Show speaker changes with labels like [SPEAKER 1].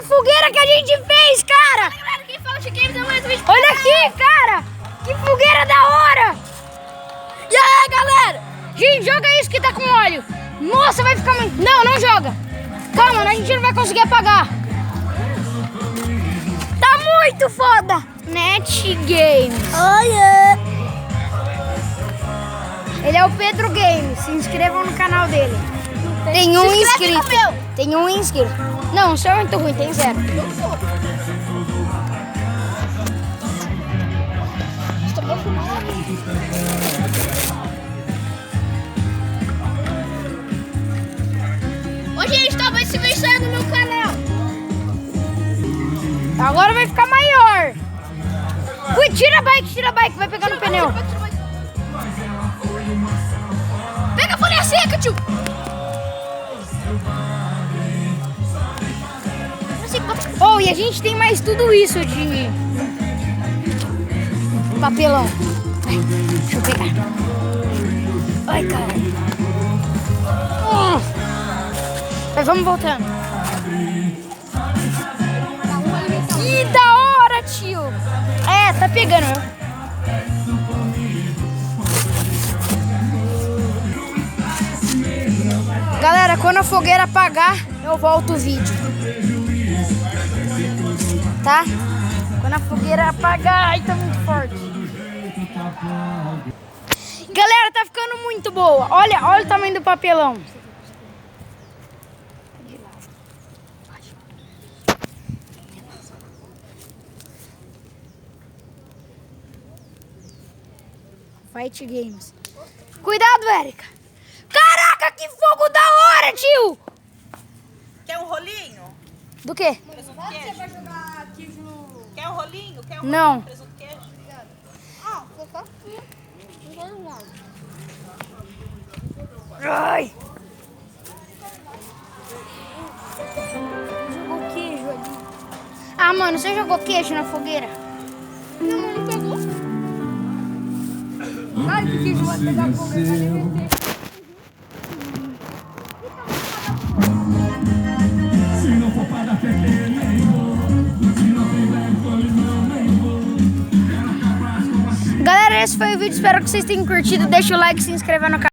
[SPEAKER 1] fogueira que a gente fez, cara! Olha aqui, cara! Que fogueira da hora! E aí, galera? Gente, joga isso que tá com óleo. Nossa, vai ficar muito... Não, não joga. Calma, a gente não vai conseguir apagar. Tá muito foda. Net Games.
[SPEAKER 2] Olha!
[SPEAKER 1] Ele é o Pedro Games. Se inscrevam no canal dele. Tem um inscrito. Tem um inscrito. Não, o seu é muito ruim, tem 0.
[SPEAKER 2] Ô, gente, talvez se vídeo saia no meu canal.
[SPEAKER 1] Agora vai ficar maior. Ui, tira a bike, vai pegar no pneu.
[SPEAKER 2] Pega a folha seca, tio.
[SPEAKER 1] Oh, e a gente tem mais tudo isso de papelão. Ai, deixa eu pegar. Ai, cara. Mas vamos voltando. Que da hora, tio. É, tá pegando. Galera, quando a fogueira apagar, eu volto o vídeo. Tá? Quando a fogueira apagar, ai, tá muito forte. Galera, tá ficando muito boa. Olha o tamanho do papelão. Fight Games. Cuidado, Érica. Caraca, que fogo da hora, tio.
[SPEAKER 3] Quer um rolinho?
[SPEAKER 1] Do quê?
[SPEAKER 3] Presunto queijo? Quer um rolinho? Quer um
[SPEAKER 1] Não.
[SPEAKER 3] rolinho? Presunto queijo?
[SPEAKER 1] Ai. Jogou queijo ali. Ah, mano, você jogou queijo na fogueira?
[SPEAKER 2] Não, mano, não pegou.
[SPEAKER 1] Ai, que queijo vai pegar fogo e vai derreter. Galera, esse foi o vídeo. Espero que vocês tenham curtido. Deixa o like e se inscreva no canal.